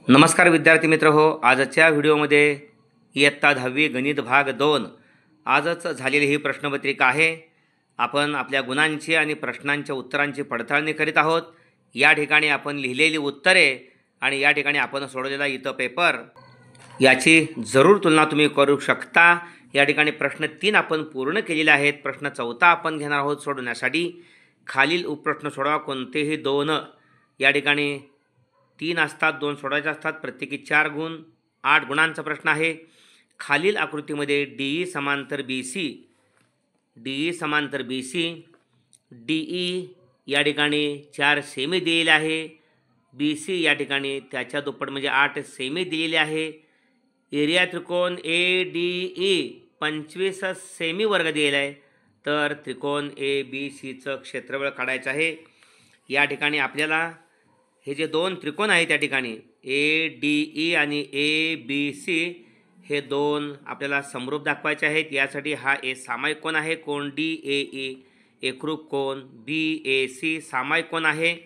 नमस्कार विद्यार्थी मित्र हो. आजच्या व्हिडिओमध्ये इयत्ता 10वी गणित भाग 2 आजच झालेली ही प्रश्नपत्रिका आहे. आपण आपल्या गुणांची आणि प्रश्नांच्या उत्तरांची पडताळणी करीत आहोत. या ठिकाणी आपण लिहिलेली उत्तरे आणि या ठिकाणी आपण सोडवलेला इथं पेपर याची जरूर तुलना तुम्ही करू शकता. या ठिकाणी प्रश्न 3 आपण पूर्ण केलेले आहेत. प्रश्न 4 आपण घेणार आहोत सोडवण्यासाठी. खालील उपप्रश्न सोडवा. कोणतेही 2 या ठिकाणी 3 असतात, 2 सोडवायचे असतात. प्रत्येकी 4 गुण, 8 गुणांचा प्रश्न आहे. खालील आकृतीमध्ये DE समांतर BC, DE या ठिकाणी 4 सेमी दिलेले आहे. BC या ठिकाणी त्याच्या दुप्पट म्हणजे 8 सेमी दिलेले आहे. एरिया त्रिकोण ADE 25 सेमी वर्ग दिलेला आहे. तर त्रिकोण ABCचं क्षेत्रफळ काढायचं आहे. या ठिकाणी आपल्याला हे जे 2 त्रिकोण आहेत त्या ठिकाणी ADE आणि ABC हे 2 आपल्याला समरूप दाखवायचे आहेत. यासाठी हा A सामायिक कोन आहे. कोन DAE एकरूप कोन BAC सामायिक कोन आहे.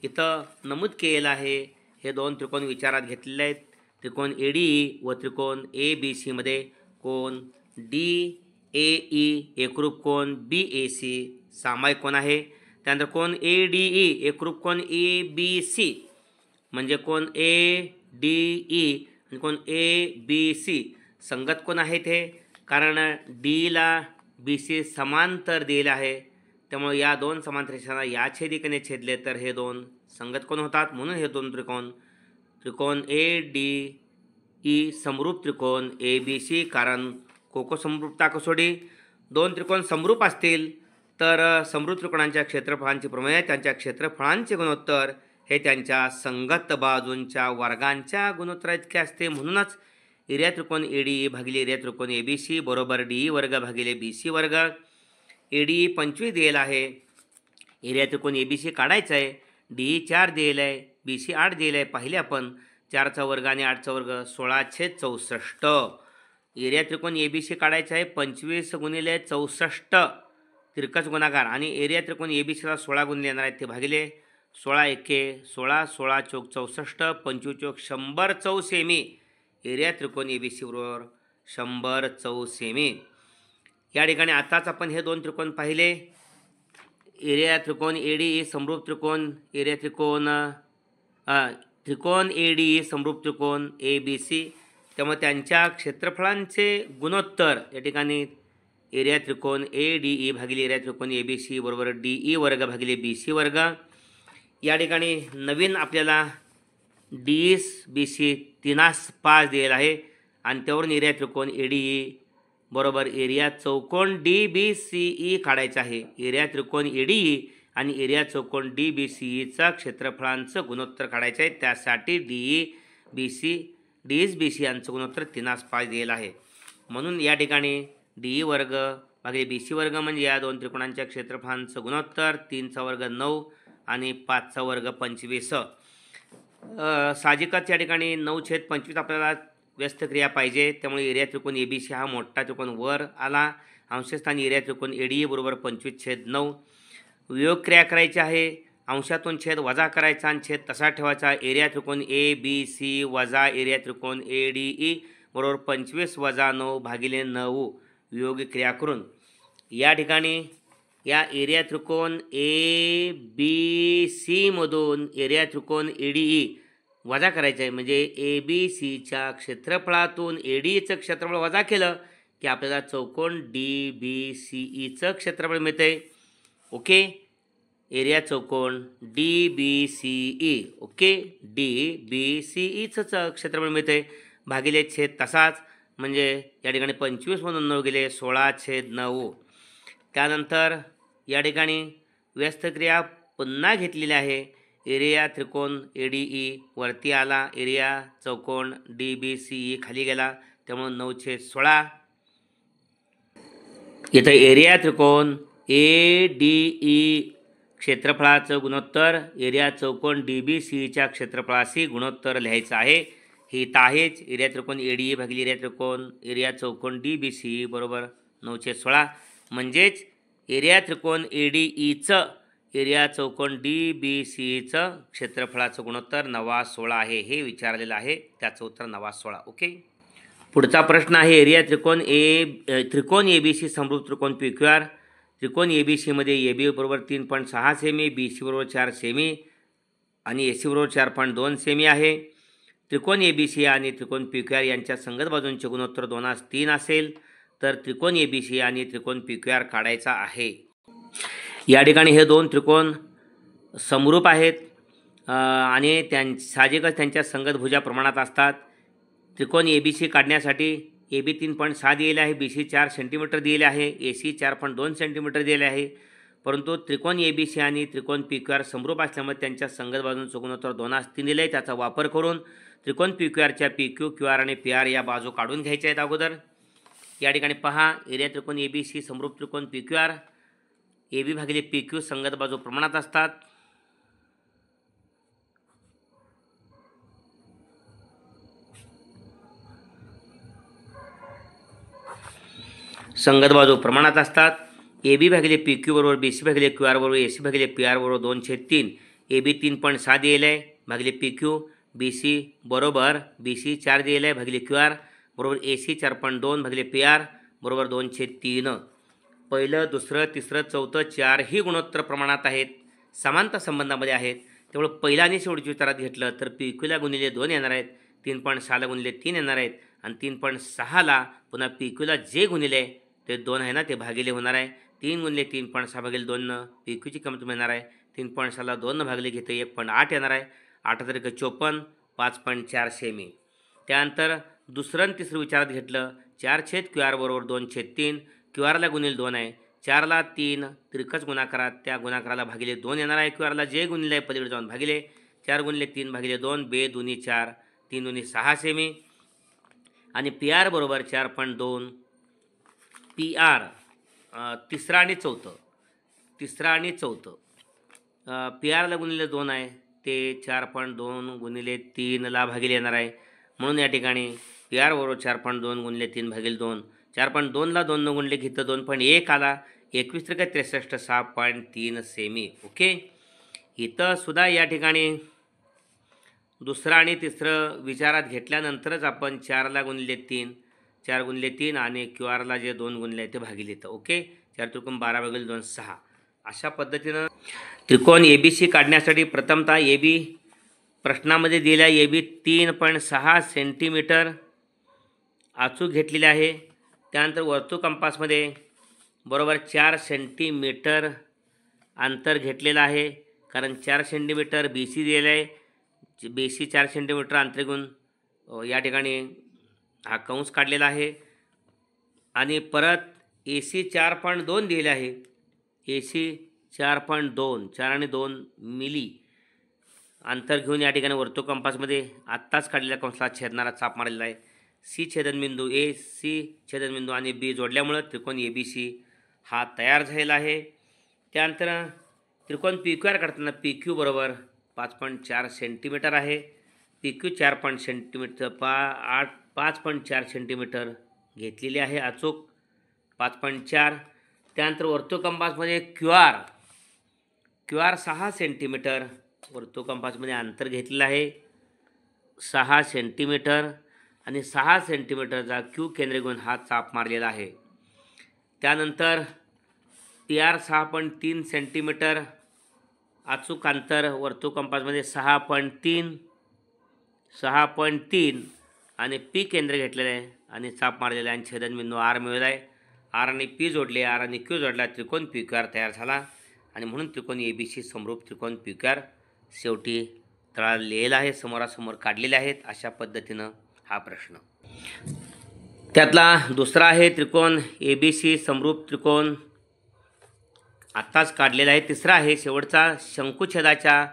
इथं नमूद केलेलं आहे. हे 2 त्रिकोण विचारात घेतलेले आहेत. त्रिकोण ADE व त्रिकोण ABC मध्ये कोन DAE एकरूप कोन BAC सामायिक कोन आहे. त्यानंतर कोन ADE एकरूप कोन ABC म्हणजे कोन ADE आणि कोन ABC संगत कोन आहेत हे. कारण D ला BC समांतर दिलेले आहे. त्यामुळे या 2 समांतर रेषांना या छेदिकेने छेदले तर हे 2 संगत कोन होतात. म्हणून हे 2 त्रिकोण ADE समरूप त्रिकोण ABC. कारण कोको समरूपता कसोटी 2 त्रिकोण समरूप असतील तर समरूप त्रिकोणांच्या क्षेत्रफळांचे प्रमेय त्यांच्या क्षेत्रफळांचे गुणोत्तर हे त्यांच्या संगत बाजूंच्या वर्गांच्या गुणोत्तरा इतके असते. म्हणूनच एरिया त्रिकोण ADE भागिले एरिया त्रिकोण ABC बरोबर DE वर्ग भागिले BC वर्ग. ADE 25 दिलेला आहे. एरिया त्रिकोण ABC काढायचा आहे. DE 4 दिलेला आहे, BC 8 दिलेला आहे. पाहिले आपण 4चा वर्ग आणि 8चा वर्ग 16/64. एरिया त्रिकोण ABC काढायचा आहे. 25 गुणिले 64 तिरकस गुणाकार आणि एरिया त्रिकोण ABCला 16 गुणले येणार आहेत ते भागिले 16 एके 16, 16 चौक 64, 25 चौक 100 चौ सेमी. एरिया त्रिकोण ABC बरोबर 100 चौ सेमी. या ठिकाणी आताच आपण हे 2 त्रिकोण पाहिले. एरिया त्रिकोण ADE समरूप त्रिकोण त्रिकोण ADE समरूप त्रिकोण ABC. त्यामुळे त्यांच्या क्षेत्रफळांचे गुणोत्तर या ठिकाणी एरिया त्रिकोण ADE भागिले एरिया त्रिकोण ABC बरोबर DE वर्ग भागिले BC वर्ग. या ठिकाणी नवीन आपल्याला DEBC 3/5 दिलेला आहे आणि त्यावरून एरिया त्रिकोण ADE बरोबर एरिया चौकोन DBCE काढायचा आहे. एरिया त्रिकोण ADE आणि एरिया चौकोन DBCEचा क्षेत्रफळांचं गुणोत्तर काढायचं आहे. त्यासाठी DEBC यांचं गुणोत्तर 3/5 दिलेलं आहे. म्हणून या ठिकाणी DE वर्ग भागिले BC वर्ग म्हणजे या 2 त्रिकोणांच्या क्षेत्रफळांचं गुणोत्तर 3चा वर्ग 9 आणि 5चा वर्ग 25. साहजिकच या ठिकाणी 9/25 आपल्याला व्यस्त क्रिया पाहिजे. त्यामुळे एरिया त्रिकोण ABC हा मोठा त्रिकोण वर आला. अंशस्थानी एरिया त्रिकोण ADE बरोबर 25/9. वियोग क्रिया करायची आहे. अंशातून छेद वजा करायचा आणि छेद तसा ठेवायचा. एरिया त्रिकोण ABC वजा एरिया त्रिकोण ADE बरोबर 25 वजा 9 भागिले 9 वियोग क्रिया करून या ठिकाणी या एरिया त्रिकोण ABC मधून एरिया त्रिकोण ADE वजा करायचं आहे. म्हणजे ABCच्या क्षेत्रफळातून ADEचं क्षेत्रफळ वजा केलं की आपल्याला चौकोन DBCEचं क्षेत्रफळ मिळते. ओके. एरिया चौकोन DBCE ओके DBCEचं क्षेत्रफळ मिळते भागिले छेद तसाच. म्हणजे या ठिकाणी 25 मधून 9 गेले 16/9. त्यानंतर या ठिकाणी व्यस्त क्रिया पुन्हा घेतलेली आहे. एरिया त्रिकोण ADE वरती आला, एरिया चौकोन DBCE खाली गेला. त्यामुळे 9/16. इथं एरिया त्रिकोण ADE क्षेत्रफळाचं गुणोत्तर एरिया चौकोन DBCEच्या क्षेत्रफळाशी गुणोत्तर लिहायचं आहे. हे इथं आहेच. एरिया त्रिकोण ADE भागिले एरिया चौकोन DBCE बरोबर 9/16. म्हणजेच एरिया त्रिकोण ADEचं एरिया चौकोन DBCचं क्षेत्रफळाचं गुणोत्तर 9/16 आहे हे विचारलेलं आहे. त्याचं उत्तर 9/16. ओके. पुढचा प्रश्न आहे एरिया त्रिकोण ABC समरूप त्रिकोण PQR. त्रिकोण ABCमध्ये AB बरोबर 3.6 सेमी, BC बरोबर 4 सेमी आणि AC बरोबर 4.2 सेमी आहे. त्रिकोण ABC आणि त्रिकोण PQR यांच्या संगत बाजूंचे गुणोत्तर 2:3 असेल तर त्रिकोण ABC आणि त्रिकोण PQR काढायचा आहे. या ठिकाणी हे दोन त्रिकोण समरूप आहेत आणि साहजिकच त्यांच्या संगत भुजा प्रमाणात असतात. त्रिकोण ABC काढण्यासाठी AB 3.6 दिलेले आहे, BC 4 सेंटीमीटर दिलेले आहे, AC 4.2 सेंटीमीटर दिलेले आहे. परंतु त्रिकोण ABC आणि त्रिकोण PQR समरूप असल्यामुळे त्यांच्या संगत बाजूंचं गुणोत्तर 2:3 दिले आहे. त्याचा वापर करून त्रिकोण PQRच्या PQ, QR आणि PR या बाजू काढून घ्यायच्या आहेत अगोदर. या ठिकाणी पहा एरिया त्रिकोण ABC समरूप त्रिकोण PQR. AB भागिले PQ संगत बाजू प्रमाणात असतात. संगत बाजू प्रमाणात असतात. AB भागिले PQ बरोबर BC भागिले QR बरोबर AC भागिले PR बरोबर 2/3. AB 3.6 दिलेलं आहे भागिले PQ, BC बरोबर BC 4 दिलेलं आहे भागिले QR बरोबर AC 4.2 भागिले PR बरोबर 2/3. पहिलं, दुसरं, तिसरं, चौथं 4 ही गुणोत्तर प्रमाणात आहेत, समानता संबंधामध्ये आहेत. त्यामुळे पहिला आणि शेवटच्या विचारात घेतलं तर PQला गुणिले 2 येणार आहेत, 3.6ला गुणिले 3 येणार आहेत आणि 3.6ला पुन्हा PQला जे गुणिले ते 2 आहे ना ते भागिले होणार आहे. 3 गुणिले 3.6 भागिले 2 PQची किंमत मिळणार आहे. 3.6ला 2 भागिले घेते 1.8 येणार आहे. 8 तारीख 54, 5.4 सेमी. त्यानंतर दुसरं आणि तिसरं विचारात घेतलं 4/QR बरोबर 2/3. QRला गुणिले 2 आहे, 4ला 3 तिरकस गुणाकारात त्या गुणाकाराला भागिले 2 येणार आहे. QRला जे गुणिले आहे पलीकडे जाऊन भागिले 4 गुणिले 3 भागिले 2, 2 दुनी 4, 3 दुनी 6 सेमी आणि PR बरोबर 4.2. PR तिसरा आणि चौथं PRला गुणिले 2 आहे ते 4.2 गुणिले 3ला भागिले येणार आहे. म्हणून या ठिकाणी PR बरोबर 4.2 गुणिले 3 भागिले 2. 4.2ला 2 गुणले घेतं 2.1 आला. 21 त्रिक 63, 6.3 सेमी. ओके. इथं सुद्धा या ठिकाणी दुसरं आणि तिसरं विचारात घेतल्यानंतरच आपण 4ला गुणिले 3, 4 गुणिले 3 आणि QRला जे 2 गुणले ते भागिले येतं. ओके. 4 त्रिकोण 12 भागिले 2 6. अशा पद्धतीनं त्रिकोण ABC काढण्यासाठी प्रथमतः AB प्रश्नामध्ये दिलेला AB 3.6 सेंटीमीटर अचूक घेतलेले आहे. त्यानंतर वर्तुळ कंपासमध्ये बरोबर 4 सेंटीमीटर अंतर घेतलेलं आहे, कारण 4 सेंटीमीटर BC दिलेलं आहे. BC 4 सेंटीमीटर अंतर घेऊन या ठिकाणी हा कंस काढलेला आहे आणि परत AC 4.2 दिलेला आहे. AC 4.2, 4 आणि 2 मिली अंतर घेऊन या ठिकाणी वर्तुळ कंपासमध्ये आत्ताच काढलेल्या कंसाला छेदणारा चाप मारलेला आहे. C छेदनबिंदू A, C छेदनबिंदू आणि B जोडल्यामुळं त्रिकोण ABC हा तयार झालेला आहे. त्यानंतर त्रिकोण PQR काढताना PQ बरोबर 5.4 सेंटीमीटर आहे. PQ 4 सेंटीमीटर 5.4 सेंटीमीटर घेतलेली आहे अचूक 5.4. त्यानंतर वर्तुळ कंपासमध्ये QR 6 सेंटीमीटर वर्तुळ कंपासमध्ये अंतर घेतलेलं आहे 6 सेंटीमीटर आणि 6 सेंटीमीटरचा Q केंद्र घेऊन हा चाप मारलेला आहे. त्यानंतर PR 6.3 सेंटीमीटर अचूक अंतर वर्तुळ कंपासमध्ये 6.3 आणि P केंद्र घेतलेलं आहे आणि चाप मारलेला आहे आणि छेदनबिंदू R मिळवला आहे. R आणि P जोडले, R आणि Q जोडला, त्रिकोण PQR तयार झाला आणि म्हणून त्रिकोण ABC समरूप त्रिकोण PQR शेवटी तळाला लिहिलेला आहे, समोरासमोर काढलेले आहेत. अशा पद्धतीनं हा प्रश्न. त्यातला दुसरा आहे त्रिकोण ABC समरूप त्रिकोण आत्ताच काढलेला आहे. तिसरा आहे शेवटचा शंकुछेदाच्या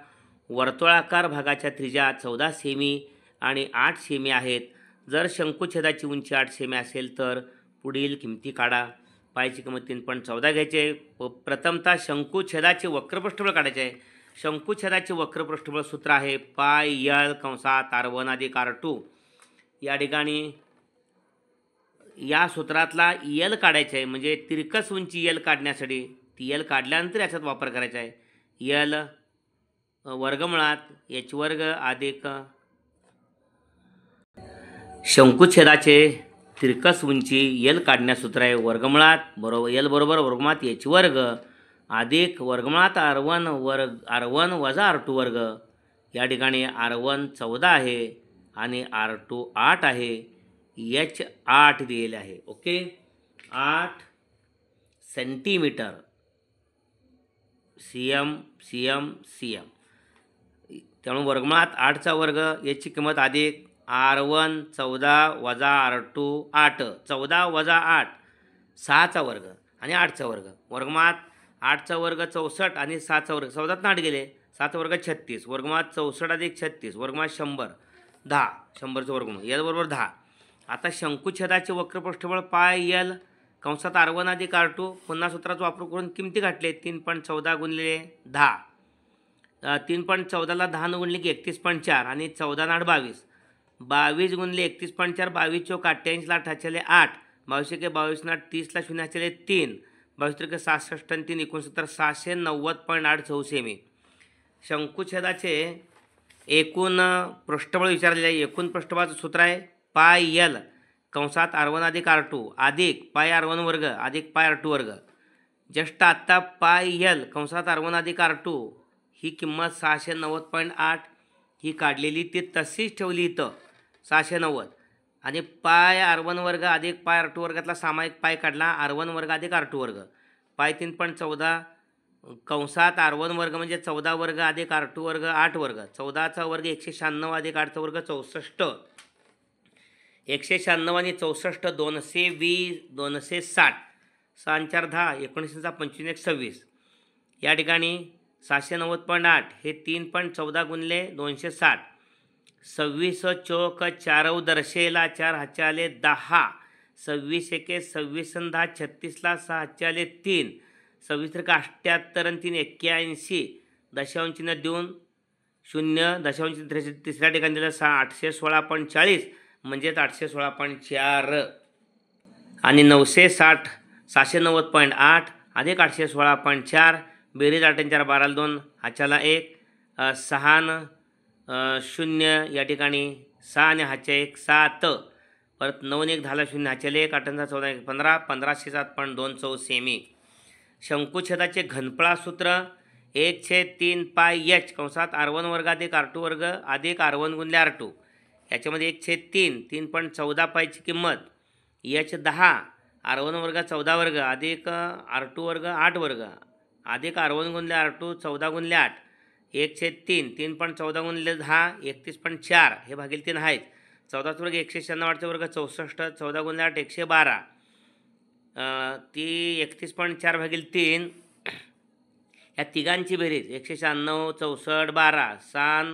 वर्तुळाकार भागाच्या त्रिज्या 14 सेमी आणि 8 सेमी आहेत. जर शंकुछेदाची उंची 8 सेमी असेल तर पुढील किमती काढा. पायची किंमत 3.14 घ्यायची आहे. प्रथमतः शंकुछेदाचे वक्रपृष्ठबळ काढायचे आहे. शंकुछेदाचे वक्रपृष्ठबळ सूत्र आहे पाय L कंसात R1 अधिक R2. या ठिकाणी या सूत्रातला L काढायचा आहे, म्हणजे तिरकस उंची L काढण्यासाठी ती L काढल्यानंतर याच्यात वापर करायचा आहे. यल वर्गमुळात एच वर्ग अधिक शंकुच्छेदाचे तिरकस उंची यल काढण्यास सूत्र आहे वर्गमुळात बरोबर यल बरोबर वर्गमुळात एच वर्ग अधिक वर्गमुळात R1 वजा R2 वर्ग. या ठिकाणी R1 14 आहे आणि R2 8 आहे. एच 8 दिलेले आहे. Okay, 8 centimetre. CM. त्यामुळे वर्गमुळात 8चा वर्ग याची किंमत अधिक R1 14 वजा R2 8. 14 वजा 8 6चा वर्ग आणि 8चा वर्ग. वर्गमुळात 8चा वर्ग 64 आणि 6चा वर्ग 14 8 गेले. 7चा वर्ग 36. वर्गमुळात 64 अधिक 36 वर्गमुळात 100 10. 100चं वर्गमूळ यल बरोबर 10. आता शंकुच्छेदाचे वक्रपृष्ठबळ पाय यल कंसात R1 अधिक R2. पुन्हा सूत्राचा वापर करून किमती गाठले. 3.14 गुणिले 10. 3.14ला 10 गुणले की 31.4 आणि 14 8 22. 22 गुणले 31.4 22 चौक 88 ला 8 हाचले 8. 22 के 22 ना 30 ला 0 हाचले 3. 22 त्रिक 66 आणि 3 69 690.8 चौसेमी. शंकुच्छेदाचे एकूण पृष्ठबळ विचारलेले आहे. एकूण पृष्ठबळाचं सूत्र आहे पाय यल कंसात R1 अधिक R2 अधिक पाय R1 वर्ग अधिक पाय R2 वर्ग. जस्ट आत्ता पाय यल कंसात R1 अधिक R2 ही किंमत 690.8 ही काढलेली ती तशीच ठेवली इथं 690. आणि पाय R1 वर्ग अधिक पाय R2 वर्गातला सामायिक पाय काढला R1 वर्ग अधिक R2 वर्ग. पाय 3.14 कंसात R1 वर्ग म्हणजे 14 वर्ग अधिक R2 वर्ग 8 वर्ग. 14चा वर्ग 196 अधिक 8चा वर्ग 64. 196 आणि 64 220 260. 6 4 10 19 25 26. या ठिकाणी 690.8 हे 3.14 गुणले 260. 26 चौक 4 दर्शेला 4 हाचे आले 10. 26 एके 26 आणि 10 36ला 6 हाचे आले 3. 26 त्रिक 78 आणि 3 81. दशांशचिन्ह देऊन 0 दशांश तिसऱ्या ठिकाणी दिलं 816.40 म्हणजेच 816.4 आणि 960 690.8 अधिक 816.4 बेरीज 8 4 12 2 हाच्याला 1 6 0 या ठिकाणी 6 आणि हाच्या 1 7. परत 9 1 10 0 हाच्याला 1 8 14 1 15 1507.2 चौसेमी. शंकुच्छेदाचे घनफळा सूत्र 1/3 पाय एच कंसात R1 वर्ग अधिक R2 वर्ग अधिक R1 गुणिले R2. याच्यामध्ये 1/3 3.14 पायची किंमत एच 10 R1 वर्ग 14 वर्ग अधिक R2 वर्ग 8 वर्ग अधिक R1 गुणिले R2 14 गुणिले 8. 1/3 3.14 गुणिले 10 31.4 हे भागिले 3 आहेत. 14 वर्ग 196 वर्ग 64 14 गुणिले 8 112. ती 31.4 भागिले 3 या तिघांची बेरीज 196 64 12 6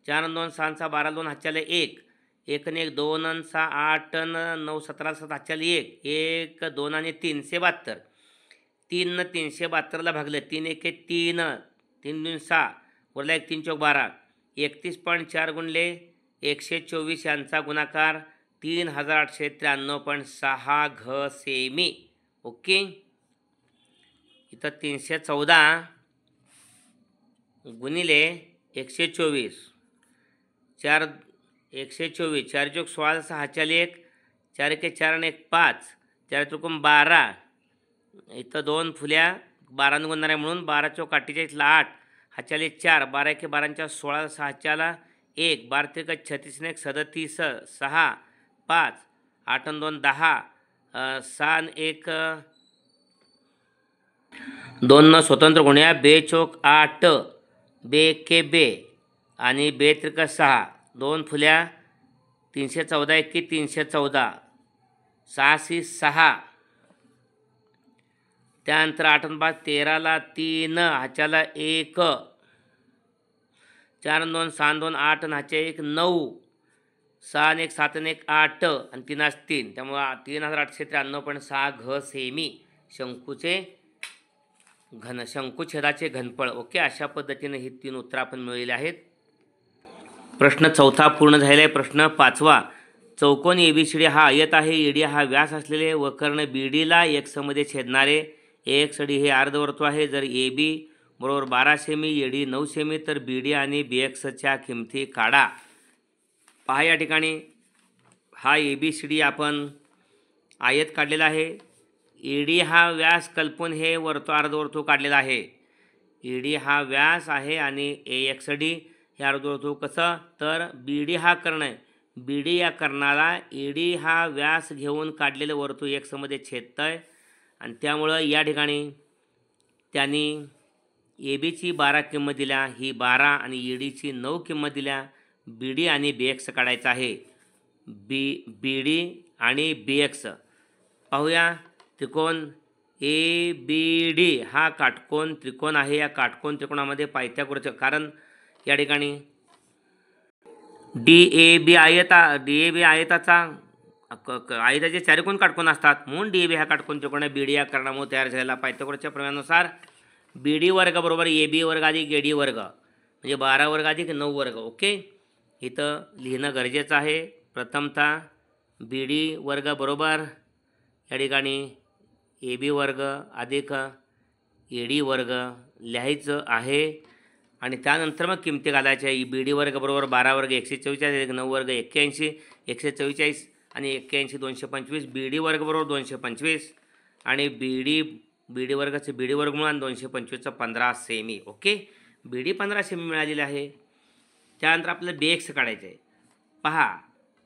4 2 6 6 12 2 हाच्याला 1 1 आणि 1 2 आणि 6 8 9 17 7 हाच्याला 1 1 2 आणि 3 72. 3 372ला भागलं 3 1 3 3 2 6 वरला 1 3 चौक 12. 31.4 गुणले 124 यांचा गुणाकार 3893.6 घ सेमी. ओके, इथं 314 गुणिले 124 4 124 4 चौक 16 6 हाच्याला 1 4 1 4 आणि 1 5 4 चौकोन 12. इथं 2 फुल्या 12 ने गुणणार आहे म्हणून 12 चौक 48ला 8 हाच्याला 4 12 1 12 16 6 हाच्याला 1 12 त्रिक 36 1 37 6 5 8 आणि 2 10 6 आणि 1 2 स्वतंत्र गुण्या बे चौक 8 बे के बे आणि बे त्रिक 6 2 फुल्या 314 1 314 6 6 त्यानंतर 8 आणि 5 13ला 3 हाच्याला 1 4 आणि 2 6 2 8 आणि हाच्या 1 9 6 आणि 1 7 आणि 1 8 आणि 3 3 त्यामुळे 3893.6 घ सेमी शंकूचे शंकुच्छेदाचे घनफळ. ओके, अशा पद्धतीने ही 3 उत्तरं आपण मिळवलेली आहेत. प्रश्न 4 पूर्ण झालेला आहे. प्रश्न 5. चौकोन ABCD हा आयत आहे. ED हा व्यास असलेले वक्र BD ला X मध्ये छेदणारे. AXD हे अर्धवर्तुळ आहे. जर AB बरोबर 12 सेमी, एडी 9 सेमी, तर बी डी आणि बी एक्सच्या किमती काढा. पहा या ठिकाणी हा ए बी सी डी आपण आयत काढलेला आहे. ए डी हा व्यास कल्पून हे अर्धवर्तुळ काढलेला आहे. ए डी हा व्यास आहे आणि ए एक्स डी हे अर्धवर्तुळ कसं, तर बी डी हा कर्ण आहे. बी डी या कर्णाला ए डी हा व्यास घेऊन काढलेलं वर्तुळ एक्समध्ये छेदतं आहे आणि त्यामुळं या ठिकाणी त्यांनी ए बीची 12 किंमत दिल्या, ही 12 आणि ए डीची 9 किंमत दिल्या. बी डी आणि बी एक्स काढायचं आहे. बी डी आणि बी एक्स पाहूया. त्रिकोण ए बी डी हा काटकोन त्रिकोण आहे. या काटकोन त्रिकोणामध्ये पायथ्यागोरसचा, कारण या ठिकाणी डी ए बी आयताचा आयताचे चारिकोण काटकोन असतात, म्हणून डी ए बी हा काटकोन त्रिकोण आहे. बी डी या कारणामुळे तयार झालेला पायथागोरसच्या प्रमेयानुसार बी डी वर्ग बरोबर ए बी वर्ग अधिक ए डी वर्ग म्हणजे 12 वर्ग अधिक 9 वर्ग. ओके, इथं लिहिणं गरजेचं आहे. प्रथमतः बी डी वर्ग बरोबर या ठिकाणी ए बी वर्ग अधिक ए डी वर्ग लिहायचं आहे आणि त्यानंतर मग किमती घालायच्या. बी डी वर्ग बरोबर 12 वर्ग 144 9 वर्ग 81 144 आणि 81 225. बी डी वर्ग बरोबर 225 आणि बी डी वर्गाचे बी डी वर्गमूळ आणि 225चं 15 सेमी. ओके, बी डी 15 सेमी मिळालेलं आहे. त्यानंतर आपल्याला बी एक्स काढायचं आहे. पहा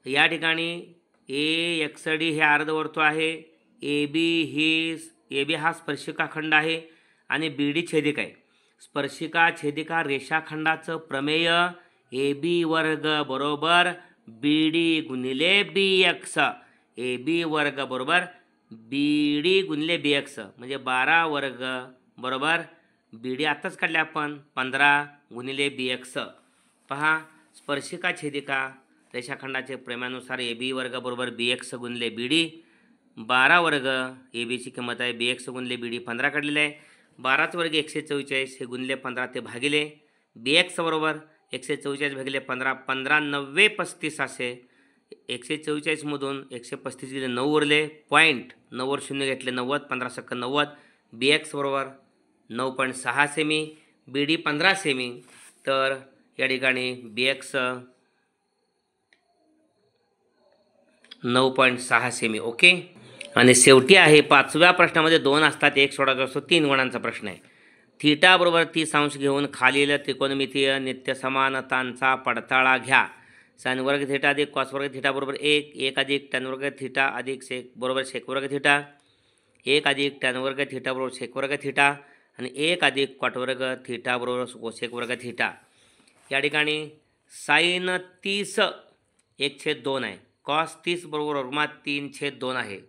या ठिकाणी ए एक्स डी हे अर्धवर्तुळ आहे. ए बी हा स्पर्शिका खंड आहे आणि बी डी छेदिका आहे. स्पर्शिका छेदिका रेषाखंडाचं प्रमेय ए बी वर्ग बरोबर बी डी गुणिले बी एक्स. ए बी वर्ग बरोबर बी डी गुणिले बी एक्स म्हणजे 12 वर्ग बरोबर बी डी आत्ताच काढले आपण 15 गुणिले बी एक्स. पहा स्पर्शिका छेदिका रेषाखंडाचे प्रमेयानुसार ए बी वर्ग बरोबर बी एक्स गुणिले बी डी. 12 वर्ग ए बीची किंमत आहे, बी एक्स गुणिले बी डी 15 काढलेलं आहे. 12 वर्ग 144 हे गुणिले 15 ते भागिले बी एक्स बरोबर 144 भागिले 15 15 90 35 असे. 144मधून 135 गेले 9 उरले, पॉईंट 9 वर 0 घेतले 90 15 सक्क 90. बी एक्स बरोबर 9.6 सेमी, बी डी 15 सेमी. तर या ठिकाणी बी एक्स 9.6 सेमी. ओके, आणि शेवटी आहे 5व्या प्रश्नामध्ये 2 असतात, 1 सोडायचा असतो. 3 गुणांचा प्रश्न आहे. थीटा बरोबर 30 अंश घेऊन खालील त्रिकोणमितीय नित्य समानतांचा पडताळा घ्या. साइन वर्ग थीटा अधिक कॉस वर्ग थीटा बरोबर 1 अधिक टॅन वर्ग थीटा अधिक सेक बरोबर सेक वर्ग थीटा, 1 अधिक टॅन वर्ग थीटा बरोबर सेक वर्ग थीटा आणि 1 अधिक कॉट वर्ग थीटा बरोबर कोसेक वर्ग थीटा. या ठिकाणी साइन 30 1/2 आहे, कॉस 30 बरोबर वर्गमात 3/2 आहे.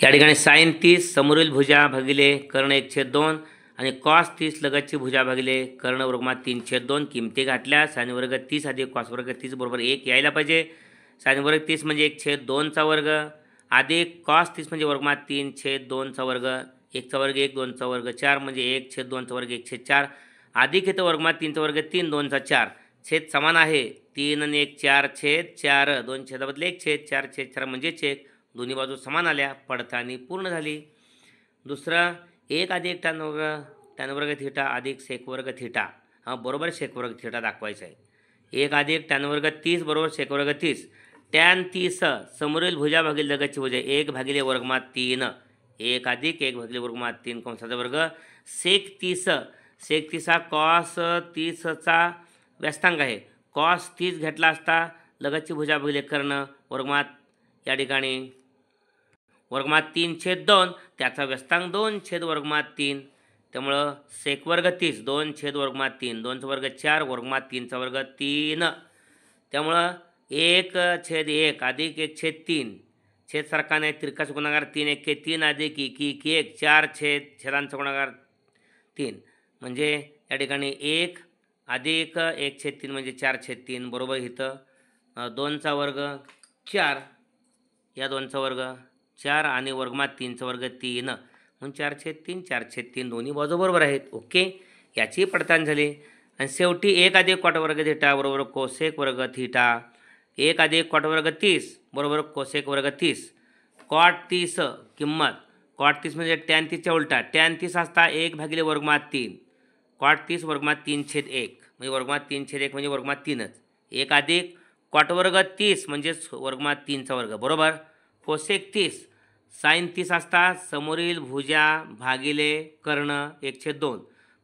या ठिकाणी साइन 30 समोरील भुजा भागिले कर्ण 1/2 आणि कॉस 30 लगतची भुजा भागिले कर्ण वर्गमात 3/2. किमती घातल्या. साइन वर्ग 30 अधिक कॉस वर्ग 30 बरोबर 1 यायला पाहिजे. साइन वर्ग 30 म्हणजे 1/2चा वर्ग अधिक कॉस 30 म्हणजे वर्गमात 3/2चा वर्ग, 1चा वर्ग 1 2चा वर्ग 4 म्हणजे 1/2चा वर्ग 1/4 अधिक इथं वर्गमात 3चा वर्ग 3 2चा 4. छेद समान आहे, 3 आणि 1 4/4 2 छेदाबद्दल 1/4 म्हणजे चेक. दोन्ही बाजू समान आल्या, पडताळणी पूर्ण झाली. दुसरं 1 अधिक टॅन वर्ग थीटा अधिक सेक वर्ग थीटा बरोबर सेक वर्ग थीटा दाखवायचं आहे. 1 अधिक टॅन वर्ग 30 बरोबर सेक वर्ग 30. टॅन 30 समोरील भुजा भागिले लगतची भुजा 1 भागिले वर्गमात 3, 1 अधिक 1 भागिले वर्गमात 3 कंसाचा वर्ग. सेक 30 हा कॉस 30चा व्यस्तांक आहे. कॉस 30 घेतला असता लगतची भुजा भागिले कर्ण वर्गमात या ठिकाणी वर्गमात 3/2 त्याचा व्यस्तांक 2/वर्गमात 3. त्यामुळं सेक वर्ग 30 2/वर्गमात 3 2चा वर्ग 4 वर्गमात 3चा वर्ग 3. त्यामुळं 1/1 अधिक 1/3 छेद सारखा नाही, तिरकाचा गुणाकार 3 1 3 अधिक 1 1 4 छेदांचा गुणाकार 3 म्हणजे या ठिकाणी 1 अधिक 1/3 म्हणजे 4/3 बरोबर. इथं 2चा वर्ग 4 या 2चा वर्ग 4 आणि वर्गमात 3चा वर्ग 3 म्हणून 4/3 4/3 दोन्ही बाजू बरोबर आहेत. ओके, याची पडताळणी झाली. आणि शेवटी 1 अधिक कॉट वर्ग थीटा बरोबर कोसेक वर्ग थीटा, 1 अधिक कॉट वर्ग 30 बरोबर कोसेक वर्ग 30. कॉट 30 किंमत कॉट 30 म्हणजे टॅन 30च्या उलटा, टॅन 30 असता 1 भागिले वर्गमात 3 कॉट 30 वर्गमात 3/1 म्हणजे वर्गमात 3/1 म्हणजे वर्गमात 3च. 1 अधिक कॉट वर्ग 30 म्हणजेच वर्गमात 3चा वर्ग बरोबर. कोसेक 30 साईन 30 असता समोरील भुजा भागिले कर्ण 1/2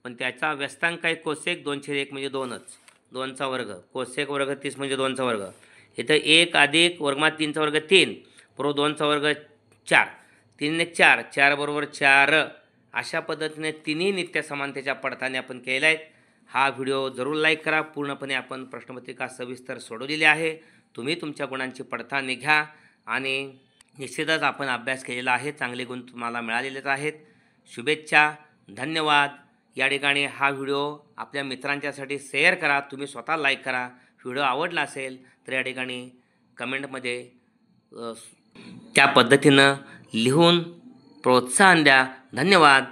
पण त्याचा व्यस्तांक आहे कोसेक 2/1 म्हणजे 2च 2चा वर्ग. कोसेक वर्ग 30 म्हणजे 2चा वर्ग. इथं 1 अधिक वर्गमात 3चा वर्ग 3 बरोबर 2चा वर्ग 4 3 ने 4 4 बरोबर 4. अशा पद्धतीने तिन्ही नित्य समानतेच्या पडताळणी आपण केल्या आहेत. हा व्हिडिओ जरूर लाईक करा. पूर्णपणे आपण प्रश्नपत्रिका सविस्तर सोडवलेली आहे. तुम्ही तुमच्या गुणांची पडताळणी घ्या आणि निश्चितच आपण अभ्यास केलेला आहे. चांगले गुण तुम्हाला मिळालेलेच आहेत. शुभेच्छा. धन्यवाद. या ठिकाणी हा व्हिडिओ आपल्या मित्रांच्यासाठी शेअर करा. तुम्ही स्वतः लाईक करा. व्हिडिओ आवडला असेल तर या ठिकाणी कमेंटमध्ये त्या पद्धतीनं लिहून प्रोत्साहन द्या. धन्यवाद.